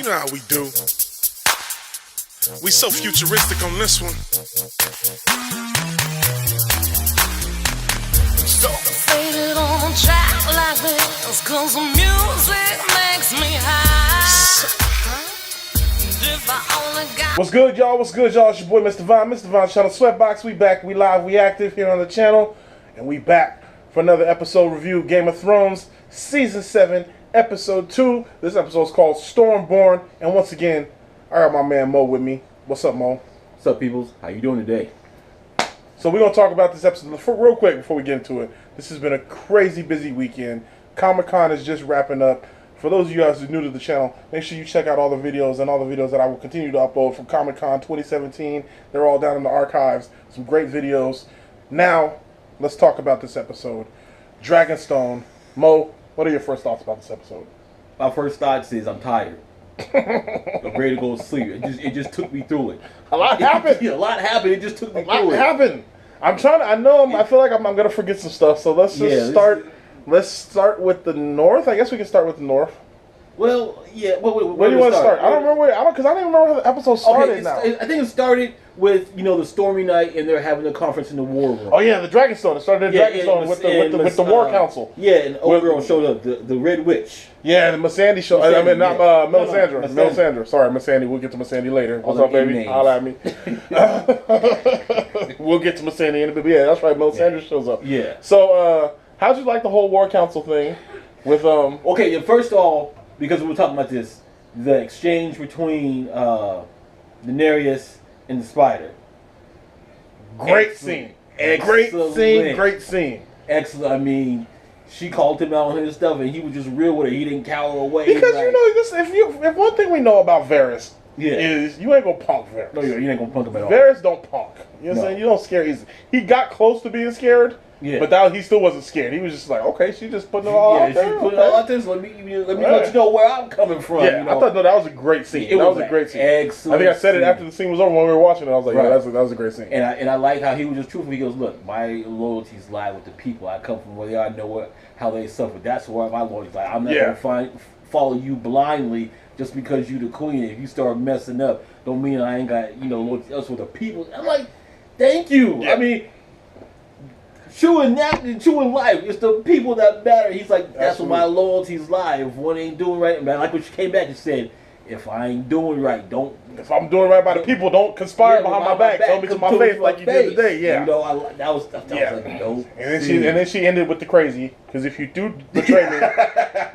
know how we do. We so futuristic on this one. So faded on track like this, 'cause the music makes me high. If I only got What's good, y'all? What's good, y'all? It's your boy, Mr. Vine. Mr. Vine Channel Sweatbox. We back, we live, we active here on the channel. And we back for another episode review of Game of Thrones, Season 7, Episode 2. This episode is called Stormborn. And once again, I got my man Mo with me. What's up, Mo? What's up, peoples? How you doing today? So we're going to talk about this episode real quick before we get into it. This has been a crazy busy weekend. Comic-Con is just wrapping up. For those of you guys who are new to the channel, make sure you check out all the videos and all the videos that I will continue to upload from Comic-Con 2017. They're all down in the archives. Some great videos. Now, let's talk about this episode. Dragonstone. Mo, what are your first thoughts about this episode? My first thoughts is I'm tired. I'm ready to go to sleep. It just took me through it. A lot happened. Yeah, a lot happened. It just took me A lot through it. happened. I feel like I'm going to forget some stuff. So let's just start. Let's start with the north. I guess we can start with the north. Well, yeah. Where do you want to start? I don't remember because I don't even remember how the episode started now. I think it started with the stormy night, and they're having a conference in the war room. Oh yeah, the Dragonstone. It started at Dragonstone with the War Council. Yeah, and the old girl showed up, the Red Witch. Yeah, and Missandei showed. Missandei, I mean, not Melisandre. Melisandre. Melisandre. Sorry, Missandei. We'll get to Missandei later. What's All up, them baby? names. Holla at me. We'll get to Missandei in a bit. But yeah, that's right. Melisandre shows up. Yeah. So, how'd you like the whole War Council thing? With Okay, yeah, first of all, because we were talking about this, the exchange between Daenerys and the Spider. Great scene. Great scene. Excellent. I mean, she called him out on his stuff, and he was just real with her. He didn't cower away. Because this, if one thing we know about Varys Yeah. is you ain't gonna punk Varys. No, you ain't gonna punk him at all. Varys don't punk. You know what I'm No. saying? You don't scare easy. He got close to being scared, Yeah. but he still wasn't scared. He was just like, okay, she just putting it all out there. She put it all out there. So let me let you know where I'm coming from. Yeah, I thought that was a great scene. That was a great scene. Excellent. I think I said it after the scene was over when we were watching it. I was like, Right. yeah, that was a great scene. And I like how he was just truthful. He goes, look, my loyalties lie with the people. I come from where they are. I know how they suffer. That's where my loyalties lie. I'm not gonna follow you blindly just because you the queen. If you start messing up, don't mean I ain't got loyalty else with the people. I'm like, thank you. Yeah. I mean, true in life, it's the people that matter. He's like, that's where my loyalties lie. If one ain't doing right, man, like when she came back and said, if I ain't doing right, don't. If I'm doing right by the people, don't conspire behind my back. Tell me to my face like you did today. Yeah. That was like dope. And then she ended with the crazy, because if you do betray me,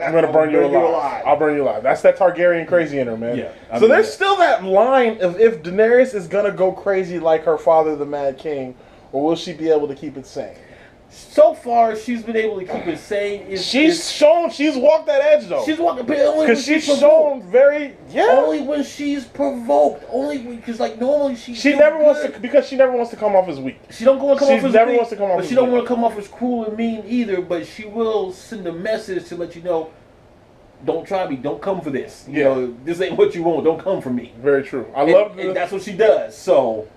I'm gonna burn you alive. I'll burn you alive. That's that Targaryen crazy in her, man. Yeah. So there's still that line of if Daenerys is gonna go crazy like her father, the Mad King, or will she be able to keep it sane? So far, she's been able to keep it sane. She's walked that edge though. She's walking, but only because she's shown very Only when she's provoked. Only because normally she never wants to come off as weak. She don't want to come off as weak, wants to come off. But she don't want to come off as cruel and mean either. But she will send a message to let you know, don't try me. Don't come for this. You know, this ain't what you want. Don't come for me. Very true. And that's what she does. So.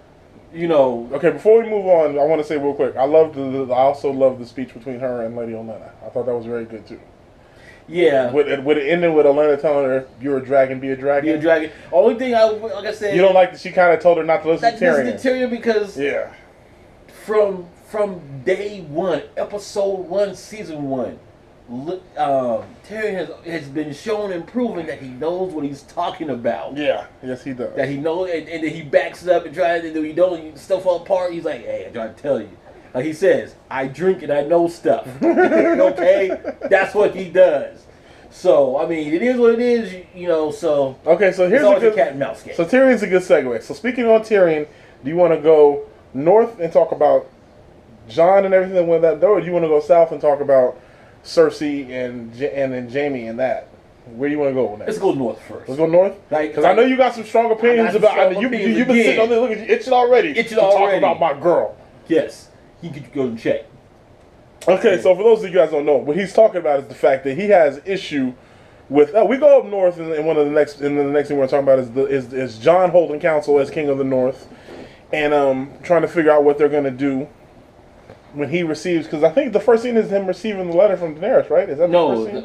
Okay, before we move on, I want to say real quick, I also love the speech between her and Lady Olenna. I thought that was very good too. Yeah. With it ending with Olenna telling her, "You're a dragon, be a dragon." Be a dragon. Only thing like I said, you don't like that she kind of told her not to listen to Tyrion. Listen to Tyrion because from day one, episode 1, season 1. Tyrion has been shown and proven that he knows what he's talking about. Yeah, yes he does. That he knows, and that he backs it up and tries to do. You don't stuff fall apart. He's like, hey, I'm trying to tell you. Like he says, I drink and I know stuff. Okay, that's what he does. So I mean, it is what it is. So okay. So here's a cat and mouse game. So Tyrion's a good segue. So speaking on Tyrion, do you want to go north and talk about Jon and everything that went that door, or do you want to go south and talk about Cersei and then Jaime and that? Where do you want to go next? Let's go north first. Let's go north? Because I know you got some strong opinions about you've been sitting on there looking itching already. Talk about my girl. Yes. You could go and check. Okay, so for those of you guys don't know, what he's talking about is the fact that he has issue with we go up north and one of the next thing we're talking about is Jon holding council as King of the North and trying to figure out what they're gonna do when he receives, because I think the first scene is him receiving the letter from Daenerys, right? Is that the first scene?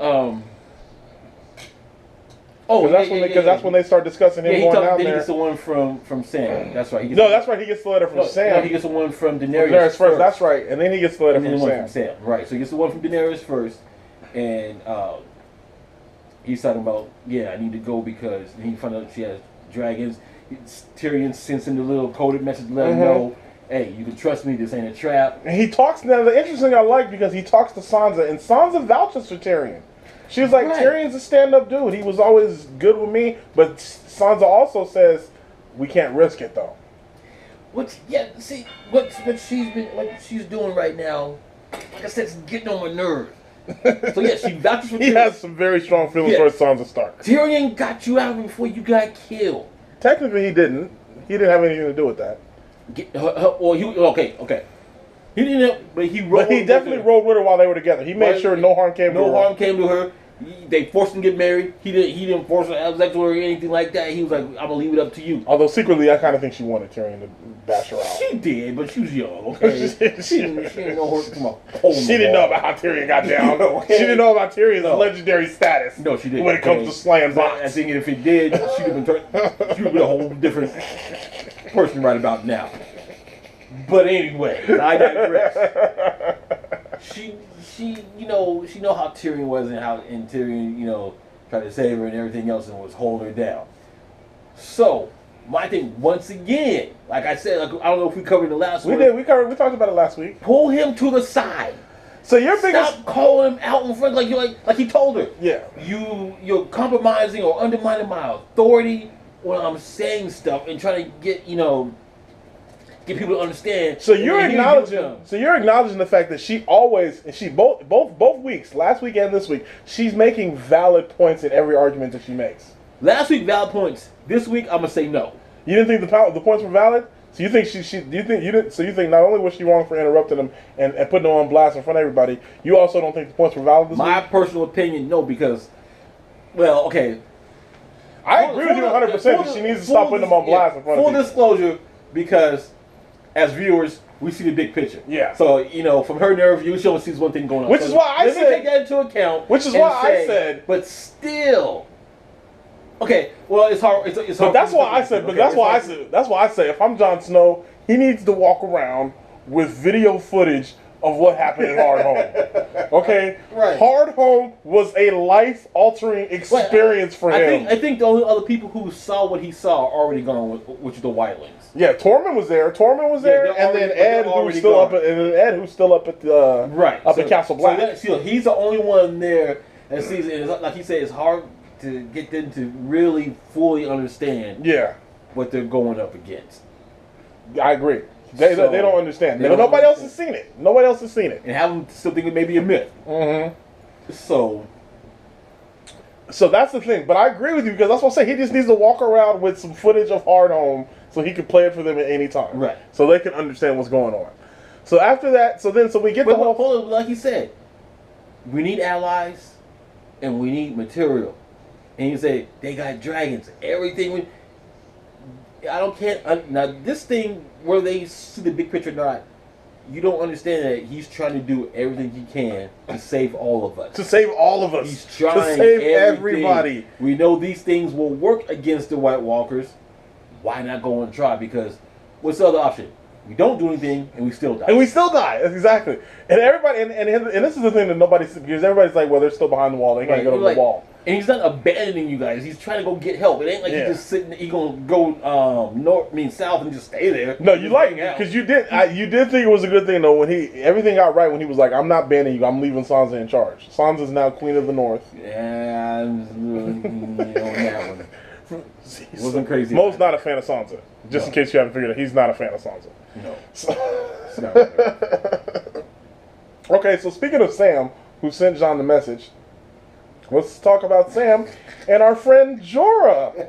Oh, Because that's when they start discussing him going down then there. he gets the one from Sam. That's right. That's right. He gets the letter from Sam. No, he gets the one from Daenerys first. That's right. And then he gets the letter from Sam. Right. So he gets the one from Daenerys first, and he's talking about, I need to go because he found out she has dragons. Tyrion sends him the little coded message to let him know, hey, you can trust me. This ain't a trap. And he talks. Now the interesting thing I like because he talks to Sansa, and Sansa vouches for Tyrion. She was like, Tyrion's a stand-up dude. He was always good with me. But Sansa also says, we can't risk it, though. What she's doing right now, like I said, it's getting on my nerves. So, she vouches for Tyrion. He has some very strong feelings towards Sansa Stark. Tyrion got you out before you got killed. Technically, he didn't. He didn't have anything to do with that. Okay. He didn't, but he rode. But he definitely rode with her while they were together. He made sure no harm came to her. No harm came to her. They forced him to get married. He didn't force her to have sex with her or anything like that. He was like, I'm gonna leave it up to you. Although secretly, I kind of think she wanted Tyrion to bash her out. She did, but she was young. Okay, she didn't know her from a hole. She didn't know about how Tyrion got down. Okay. She didn't know about Tyrion's legendary status. No, she didn't. When it comes to slaying bots. I think if it did, she'd have been a whole different person right about now. But anyway, I digress. She know how Tyrion was and Tyrion, tried to save her and everything else and was holding her down. So, my thing, once again, like I said, I don't know if we covered the last one. We did. We talked about it last week. Pull him to the side. So your biggest... Stop calling him out in front like he told her. Yeah. You're compromising or undermining my authority when I'm saying stuff and trying to get people to understand. So you're acknowledging the fact that she always, and she both weeks, last week and this week, she's making valid points in every argument that she makes. Last week valid points. This week I'm gonna say no. You didn't think the points were valid? So you think you think not only was she wrong for interrupting them and putting them on blast in front of everybody, you also don't think the points were valid this week? My personal opinion, no, because okay. I agree with you 100% that she needs to stop putting them on blast in front of people. Full disclosure, because as viewers, we see the big picture. Yeah. So, from her nerve view, she only sees one thing going on. Which is why I said... take that into account. Which is why I said... But still... Okay, well, it's hard. It's hard. But that's why I said... But that's why I say if I'm Jon Snow, he needs to walk around with video footage of what happened in Hard Home. Okay? Right. Hard Home was a life-altering experience for him. I think the only other people who saw what he saw are already gone, which are the Wildlings. Yeah, Tormund was there. And then Ed, who's still up at the at Castle Black. So he's the only one there that sees it. Like he said, it's hard to get them to really fully understand. What they're going up against. I agree. They don't understand. Nobody else has seen it. Nobody else has seen it. And have them still think it may be a myth. Mm-hmm. So that's the thing. But I agree with you because that's what I say. He just needs to walk around with some footage of Hard Home so he can play it for them at any time. Right. So they can understand what's going on. So after that, so we get the whole... Hold on, like he said, we need allies and we need material. And he said, they got dragons. Everything... Now, this thing, where they see the big picture or not, you don't understand that he's trying to do everything he can to save all of us. To save all of us. He's trying to save everything. everybody. We know these things will work against the White Walkers. Why not go and try? Because what's the other option? We don't do anything and we still die. Exactly. And everybody, and this is the thing that nobody sees, because everybody's like, well, they're still behind the wall. They can't get over the wall. And he's not abandoning you guys. He's trying to go get help. It ain't like he's just sitting. He's gonna go south and just stay there. No, you like it because you did think it was a good thing though when everything got right when he was like, I'm not banning you. I'm leaving Sansa in charge. Sansa's now Queen of the North. Yeah, on that one. Wasn't crazy. Mo's not a fan of Sansa. Just in case you haven't figured it, he's not a fan of Sansa. No. Okay, so speaking of Sam, who sent Jon the message, let's talk about Sam and our friend Jorah.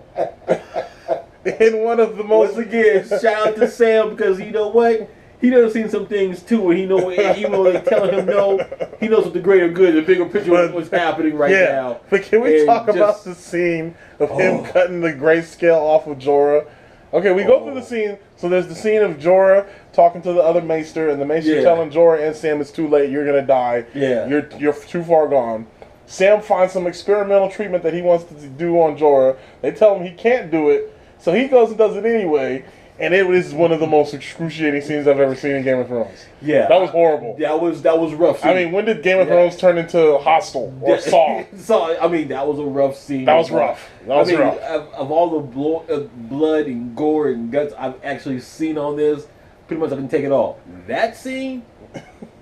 In one of the most... Once again, shout out to Sam because you know what? He done seen some things too, and even though they're telling him no, he knows what the greater good, the bigger picture what's happening right now. But can we talk about the scene of him cutting the grayscale off of Jorah? Okay, we go through the scene. So there's the scene of Jorah talking to the other Maester, and the Maester telling Jorah and Sam it's too late. You're gonna die. Yeah, you're too far gone. Sam finds some experimental treatment that he wants to do on Jorah. They tell him he can't do it, so he goes and does it anyway. And it is one of the most excruciating scenes I've ever seen in Game of Thrones. Yeah, that was horrible. That was rough. I mean, when did Game of Thrones turn into Hostile or Saw? I mean, that was a rough scene. That was rough. That was rough. Of all the blood and gore and guts I've actually seen on this, pretty much I can take it all. That scene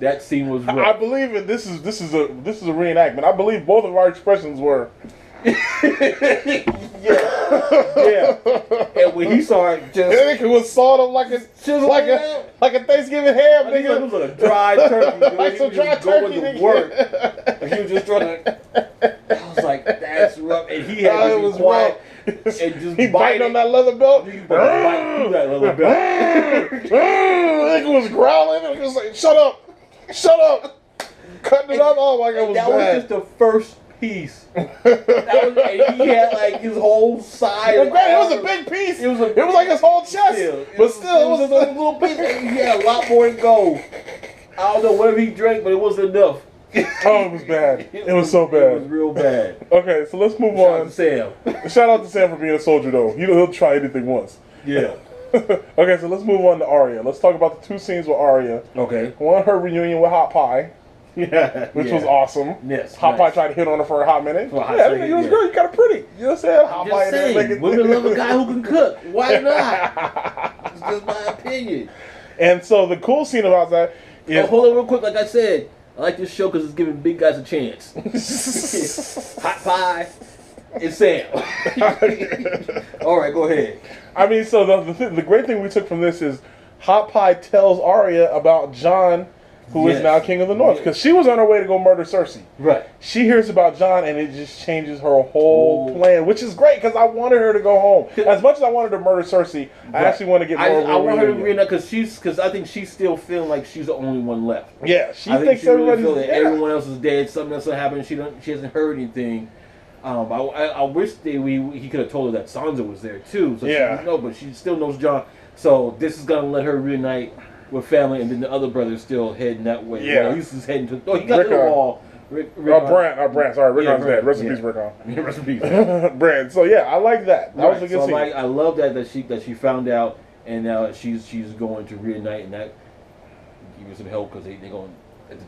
was rough. I believe it. This is a reenactment. I believe both of our expressions were. yeah. And when he saw it, it was sawed up like a Thanksgiving ham, nigga. It was like a dry turkey. Like some dry turkey, nigga. Work. And he was just trying to. I was like, that's rough. And he had to be quiet and just he biting on that leather belt. He bite through that leather belt. Nigga was growling. It was like, shut up, cutting it up. Oh my god, it was that bad. was just the first piece. And he had like his whole side. It was a big piece. It was like his whole chest. But still, it was a little piece. And he had a lot more to go. I don't know whatever he drank, but it wasn't enough. Oh, it was bad. It was so bad. It was real bad. Okay, so let's move on. Shout out to Sam for being a soldier, though. He'll try anything once. Yeah. Okay, so let's move on to Arya. Let's talk about the two scenes with Arya. Okay. One, her reunion with Hot Pie. Yeah. Which was awesome. Yes. Hot Pie tried to hit on her for a hot minute. It was great. You got her pretty. You know what I'm saying? Hot Pie saying, women love a guy who can cook. Why not? It's just my opinion. And so the cool scene about that is... hold on real quick. Like I said, I like this show because it's giving big guys a chance. Hot Pie and Sam. All right, go ahead. I mean, so the great thing we took from this is Hot Pie tells Arya about Jon, who is now King of the North, because she was on her way to go murder Cersei. Right. She hears about Jon, and it just changes her whole plan, which is great because I wanted her to go home. As much as I wanted to murder Cersei, I actually want to get more. I want her to reunite because I think she's still feeling like she's the only one left. Yeah, she thinks everybody's really that everyone else is dead. Something else happened. She hasn't heard anything. I wish he could have told her that Sansa was there too. So she didn't know, but she still knows Jon. So this is gonna let her reunite with family, and then the other brother's still heading that way. Yeah, well, he's just heading to. Oh, he got to the wall. Brand. Sorry, Rickon's dead. Rest in peace, Rickon. Rest in peace, Brand. So yeah, I like that. That was a good scene. I love that she found out, and now she's going to reunite, and that give you some help because they're going to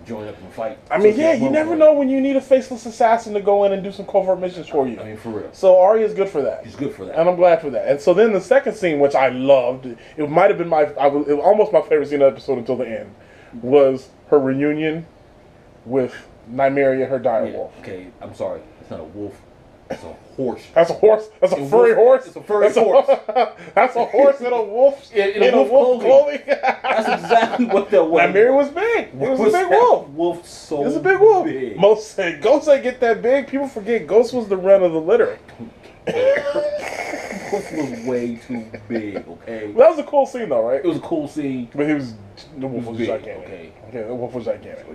join up and fight. I mean, you never know when you need a faceless assassin to go in and do some covert missions for you. I mean, for real. So Arya's good for that. She's good for that, and I'm glad for that. And so then the second scene, which I loved, it might have been it was almost my favorite scene of the episode until the end, was her reunion with Nymeria, her direwolf. Okay, I'm sorry, it's not a wolf. That's a horse. That's a horse. That's a furry horse. It's a furry horse. That's a horse in a wolf in a wolf clothing. That's exactly what that was. Nymeria was big. It was a big wolf. Wolf so it was a big wolf. Big. Most say Ghost ain't get that big. People forget Ghost was the run of the litter. Wolf was way too big. Okay. Well, that was a cool scene, though, right? It was a cool scene. But the wolf was gigantic. Okay, the wolf was gigantic.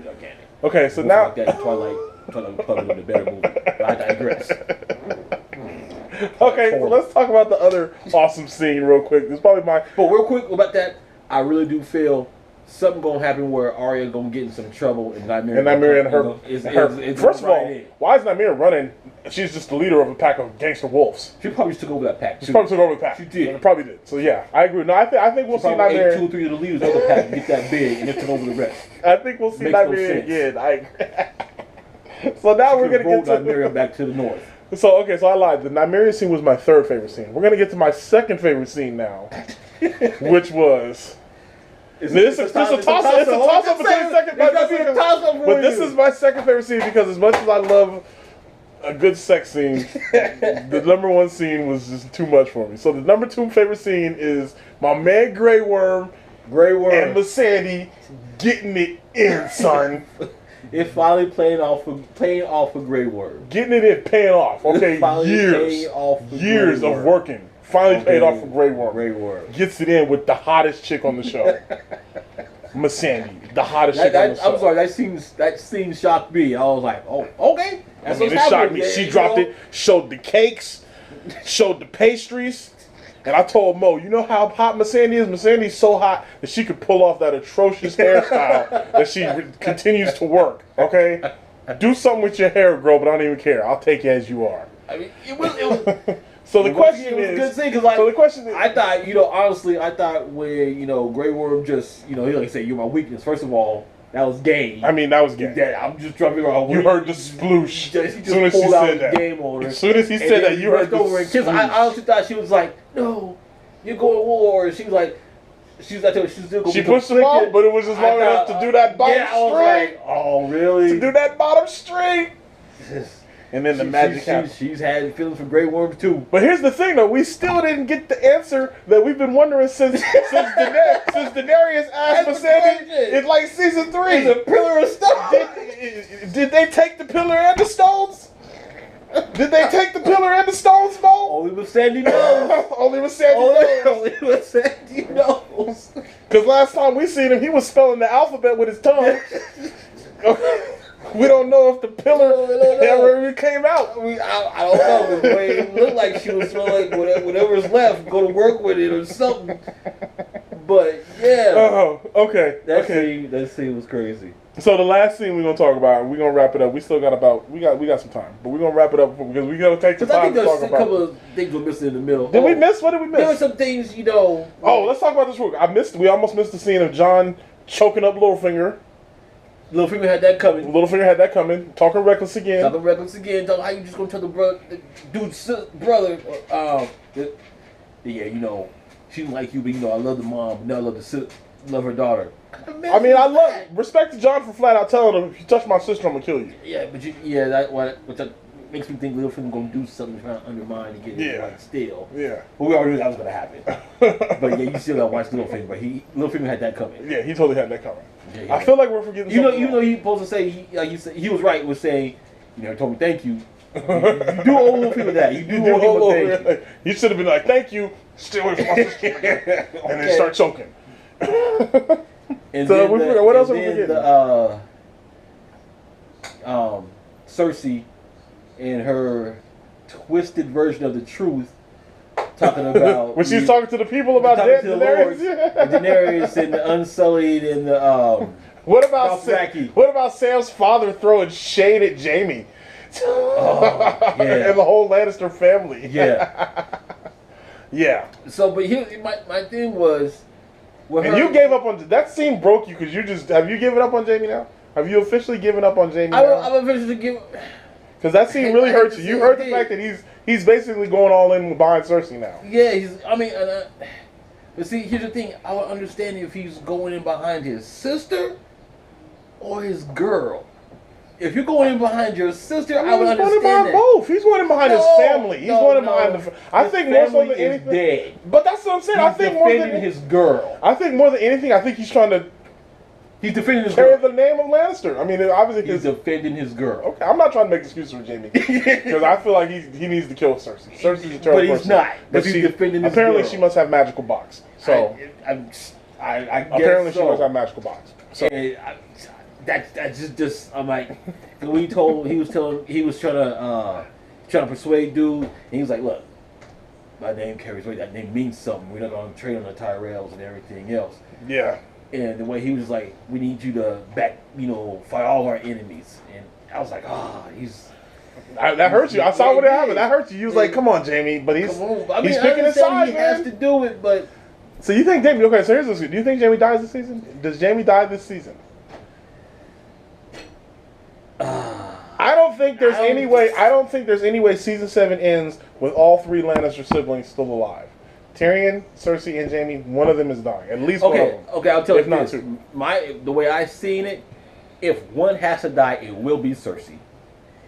Okay, so wolf now like that in Twilight Republic was a better movie. But I digress. Okay, so let's talk about the other awesome scene real quick. This is probably my. But real quick about that, I really do feel something gonna happen where Arya gonna get in some trouble, and Nymeria and her. First of all, why is Nymeria running? She's just the leader of a pack of gangster wolves. She probably took over that pack. She probably took over the pack. She did. Probably did. So yeah, I agree. No, I think we'll see Nymeria. 2 or 3 of the leaders of the pack get that big and then took over the rest. I think we'll see Nymeria again. So now we're gonna get to Nymeria back to the north. So I lied. The Nymeria scene was my third favorite scene. We're gonna get to my second favorite scene now, which was. It's a toss-up between second. But this is my second favorite scene because as much as I love a good sex scene, the number one scene was just too much for me. So the number 2 favorite scene is my man Grey Worm and Missandei getting it in, son. It's finally paying off for Grey Worm. Getting it in, paying off. Okay, years of working. Finally paid off for Grey Worm. Gets it in with the hottest chick on the show. Missandei, the hottest chick on the show. I'm sorry, that scene shocked me. I was like, oh, okay. It shocked me. She dropped it, showed the cakes, showed the pastries. And I told Mo, you know how hot Missandei is? Missandei's so hot that she could pull off that atrocious hairstyle that she continues to work, okay? Do something with your hair, girl, but I don't even care. I'll take you as you are. I mean, it was So the question it was is, a good thing, 'cause, like, so the question is, I thought, honestly, I thought when, Grey Worm just, he like I said, you're my weakness. First of all, that was game. I mean, that was game. I'm just trying to figure out. You heard the sploosh. He just as soon as he pulled out said that. game on her. As soon as he said that, you heard the sploosh. I honestly thought she was like, no, you're going to war. She was like, I told her she was still going to be She pushed him off, but it was just long enough to do that bottom I was straight. like, oh, really? To do that bottom straight. And then the magic happened. She's had feelings for Grey Worms too. But here's the thing, though. We still didn't get the answer that we've been wondering since Daenerys asked Missandei in like season 3. It's a pillar of stone. Did they take the pillar and the stones? Did they take the pillar and the stones, Mo? Only with Sandy knows. Only with Sandy knows. Only with Sandy knows. Because last time we seen him, he was spelling the alphabet with his tongue. We don't know if the pillar ever came out. I don't know. The way it looked like she was smelling like whatever's left, go to work with it or something. But yeah. Oh, okay. That scene was crazy. So the last scene we're gonna talk about, we're gonna wrap it up. We still got we got some time, but we're gonna wrap it up because we gotta take the time to talk about. I think there's a couple of things we're missing in the middle. Did we miss? What did we miss? There were some things, Oh, let's talk about this real quick. We almost missed the scene of Jon choking up Littlefinger. Littlefinger had that coming. Talking reckless again. Talking how you just gonna tell the dude's brother? She didn't like you, but I love the mom. But now I love her daughter. I mean, I respect to Jon for flat out telling him, if you touch my sister, I'm gonna kill you. Yeah, but that makes me think Littlefinger gonna do something trying to undermine and get it still. Yeah. But we already knew that was gonna happen. But yeah, you still gotta watch Littlefinger. But Littlefinger had that coming. Yeah, he totally had that coming. Yeah. I feel like we're forgetting. Even though he's supposed to say he was right with saying, he told me thank you. You do owe Littlefinger that. You do owe him a thank you. He should have been like, thank you. Stay away from my sister again. And then start choking. And so then what else are we forgetting? Cersei and her twisted version of the truth, talking about when she's talking to the people about Daenerys, Daenerys and the Unsullied and the what about Sam's father throwing shade at Jaime? And the whole Lannister family. Yeah. Yeah. So, but my thing was, you gave up on that scene. Broke you because have you given up on Jaime now? Have you officially given up on Jaime now? I'm officially giving. Because that scene really hurts you. You heard the fact that he's basically going all in behind Cersei now. Yeah, but see, here's the thing. I would understand if he's going in behind his sister or his girl. If you're going in behind your sister, I would understand that. He's going in behind both. He's going in behind his family. He's going in behind I think more so than anything. Dead. But that's what I'm saying. I think more than his girl. I think more than anything, I think he's trying to. He's defending his carry girl. the name of Lannister. I mean, obviously he's defending his girl. Okay, I'm not trying to make excuses for Jaime because I feel like he needs to kill Cersei. Cersei's a terrible person. But he's not. But he's defending his apparently girl. she must have magical box. So I guess apparently she must have magical box. So that's just I'm like when he was trying to persuade dude, and he was like, look, my name carries weight. That name means something. We're not gonna trade on the Tyrells and everything else. Yeah. And the way he was like, we need you to fight all our enemies. And I was like, that hurts you. I saw what happened. That hurts you. He was like, come on, Jaime. But he's picking his side, he has to do it, but. So you think Jaime, okay, so here's this. Do you think Jaime dies this season? Does Jaime die this season? I don't think there's any way season 7 ends with all 3 Lannister siblings still alive. Tyrion, Cersei, and Jaime, one of them is dying. At least one of them. Okay, I'll tell you if not this. two. The way I've seen it, if one has to die, it will be Cersei.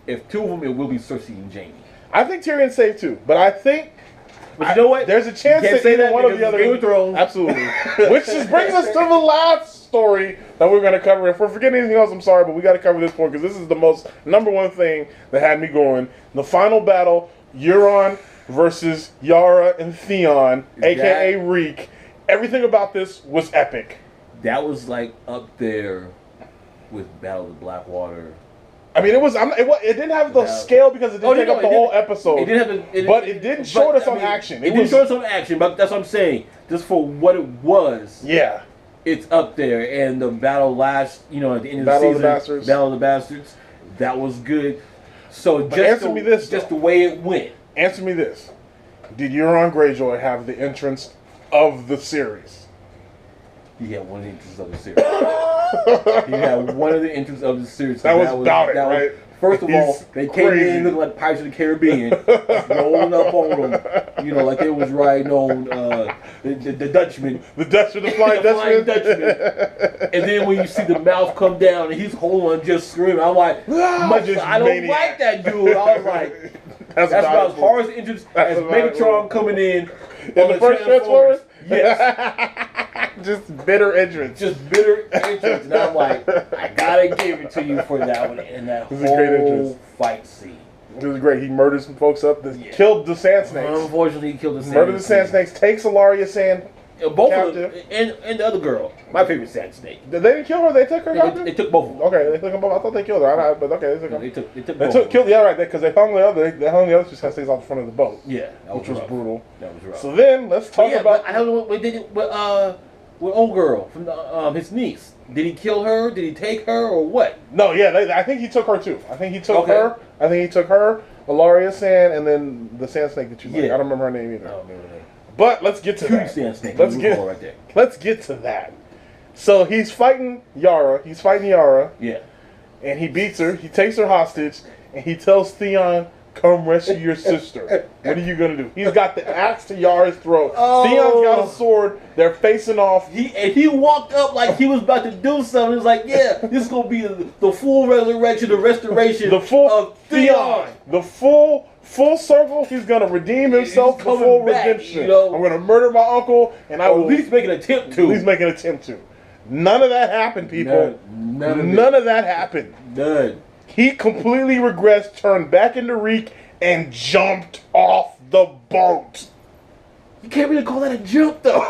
If 2 of them, it will be Cersei and Jaime. I think Tyrion's safe too, but I think. But you know what? There's a chance that either one of the other. Game of Thrones. Absolutely. Which just brings us to the last story that we're going to cover. If we're forgetting anything else, I'm sorry, but we got to cover this one because this is the most number one thing that had me going. The final battle, Euron versus Yara and Theon, a.k.a. Reek. Everything about this was epic. That was like up there with Battle of the Blackwater. I mean, it didn't have the scale because it didn't take up the whole episode. But it didn't show us on action. It didn't show us on action, but that's what I'm saying. Just for what it was. Yeah. It's up there. And the battle at the end of the season. Battle of the Bastards. Battle of the Bastards. That was good. So But answer me this, just though. the way it went. Answer me this. Did Euron Greyjoy have the entrance of the series? He had one of the entrances of the series. He had one of the entrances of the series. That was about it, right? First of all, He's they came crazy. in looking like Pirates of the Caribbean, just rolling up on them, you know, like they was riding on the Dutchman. The Dutchman, the Flying The Flying Dutchman. And then when you see the mouth come down and he's holding on just screaming, I'm like, Just I don't maniac. like that dude. I was like, that's about as hard as the entrance as That's about Megatron it. coming in In on the first Transformers? Yes. Just bitter entrance. Just bitter entrance. And I'm like, I gotta give it to you for that one and that This is a great whole entrance. fight scene. It was great. He murdered some folks up. Yeah. Killed the Sand Snakes. Unfortunately, he killed the Sand Murdered the Sand Snakes. Takes Alaria Sand. Both of them, captive. and the other girl, my favorite Sand Snake. They didn't kill her. They took her. captive? They took both of them. Okay, they took them both. I thought they killed her. But okay, they took them. They took They both. took killed the other right there because they hung the other. They hung the other two Sand Snakes off the front of the boat. Yeah, that Which was rough. brutal. That was rough. So then let's talk about. But I don't know what they did with old girl from his niece. Did he kill her? Did he take her or what? No, yeah, I think he took her too. I think he took Okay. her. I think he took her, Alaria Sand, and then the Sand Snake that you like. Yeah. I don't remember her name either. I don't remember that. But let's get to Huge that. Sand Snake. Let's You get recall right there. let's get to that. So he's fighting Yara. He's fighting Yara, Yeah. and he beats her. He takes her hostage, and he tells Theon, "Come rescue your sister." What are you gonna do? He's got the axe to Yara's throat. Oh. Theon's got a sword. They're facing off. He walked up like he was about to do something. He was like, yeah, this is gonna be the full resurrection, the restoration The full of Theon. The full circle. He's gonna redeem himself. He's The coming full back, redemption. you know. I'm gonna murder my uncle, and I Or will at least make an attempt to. at least make an attempt to. None of that happened, people. None of that happened. None. He completely regressed, turned back into Reek, and jumped off the boat. You can't really call that a jump though.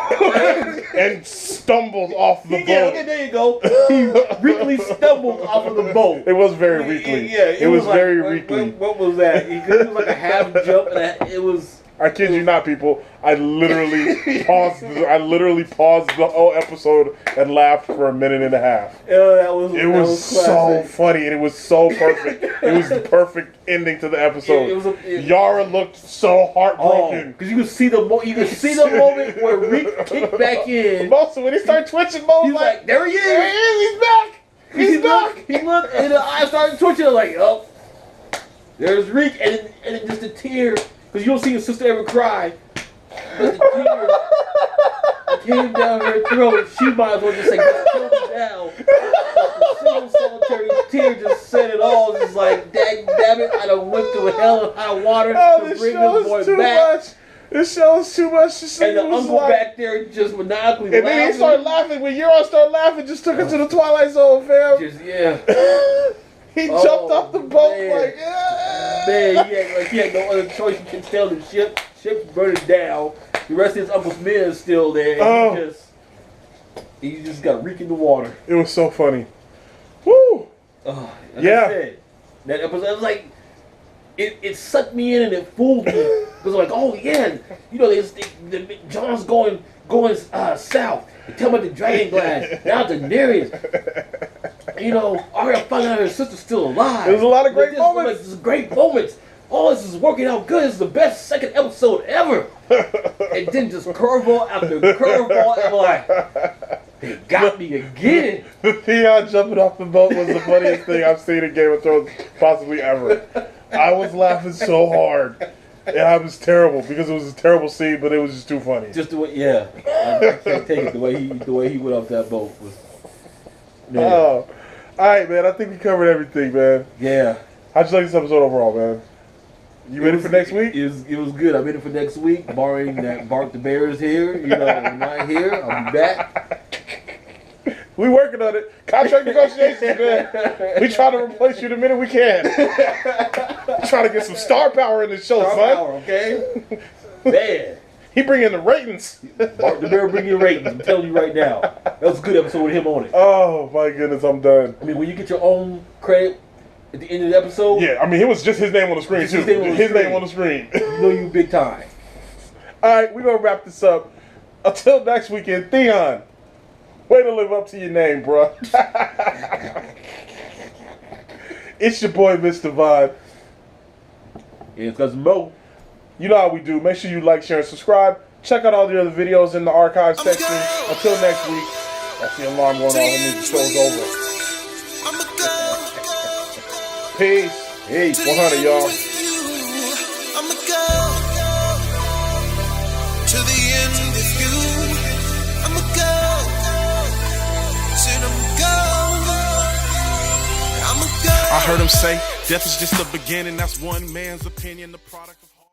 And stumbled off the Yeah, boat. okay, there you go. He weakly stumbled off of the boat. It was very weakly. Yeah, it was like, very what- weakly. What was that? It was like a half jump, and it was. I kid you not, people. I literally paused. I literally paused the whole episode and laughed for a minute and a half. That was. It was so classic. funny and it was so perfect. It was the perfect ending to the episode. Yara looked so heartbroken. Because you could see the moment where Rick kicked back in. Also, when he started twitching, Mo He's was like, there he is. "There he is! He's back! He's back!" He looked, and the eyes started twitching. I was like, oh, there's Rick, and then just a tear, because you don't see your sister ever cry. But the tear came down her throat. She might as well just say, calm down. The single solitary tear just said it all. Just like, damn it, I done went through hell and high water Oh, to this bring show this boy is too back. much. This show is too much. And the uncle back there just maniacally And then he started laughing. When Euron started laughing, just took her to the Twilight Zone, fam. Just, yeah. He jumped off the boat man. like, yeah. Man, he had no other choice. He can steal the ship. Ship's burning down. The rest of his uncle's men is still there. Oh. He just got reek in the water. It was so funny. Woo! Like Yeah. I said, that episode, I was like, it sucked me in and it fooled me. Because like, oh yeah, you know, John's going south. They tell me about the dragon glass. Now Daenerys. You know, Arya found out her sister's still alive. There was a lot of great moments. Like, this is great moments. All this is working out good. This is the best second episode ever. And then just curveball after curveball. And I'm like, they got me again. The Theon jumping off the boat was the funniest thing I've seen in Game of Thrones possibly ever. I was laughing so hard. And I was terrible because it was a terrible scene, but it was just too funny. Just the way, yeah. I can't take it. The way he went off that boat was. Man. Oh. Alright, man. I think we covered everything, man. Yeah. How'd you like this episode overall, man? You ready for next week? It was good. I'm ready for next week, barring that Bart the Bear is here. You know, I'm not here. I'll be back. We working on it. Contract negotiations, man. We try to replace you the minute we can. Trying to get some star power in this show, Star son. power, okay? Man. He bringing the ratings. Bart the Bear bring your ratings. I'm telling you right now. That was a good episode with him on it. Oh my goodness, I'm done. I mean, when you get your own credit at the end of the episode, Yeah, I mean, it was just his name on the screen, Just too. his name on the His screen. name on the screen. you know you big time. All right, we're going to wrap this up. Until next weekend, Theon, way to live up to your name, bruh. It's your boy, Mr. Vaughn. It's because Mo. You know how we do. Make sure you like, share, and subscribe. Check out all the other videos in the archive section. Until next week, that's the alarm going on. That means the show's over. Peace. Hey, 100, y'all. I'ma go to the end with you. I'ma go. Said I'ma go. I heard him say, death is just the beginning. That's one man's opinion. The product of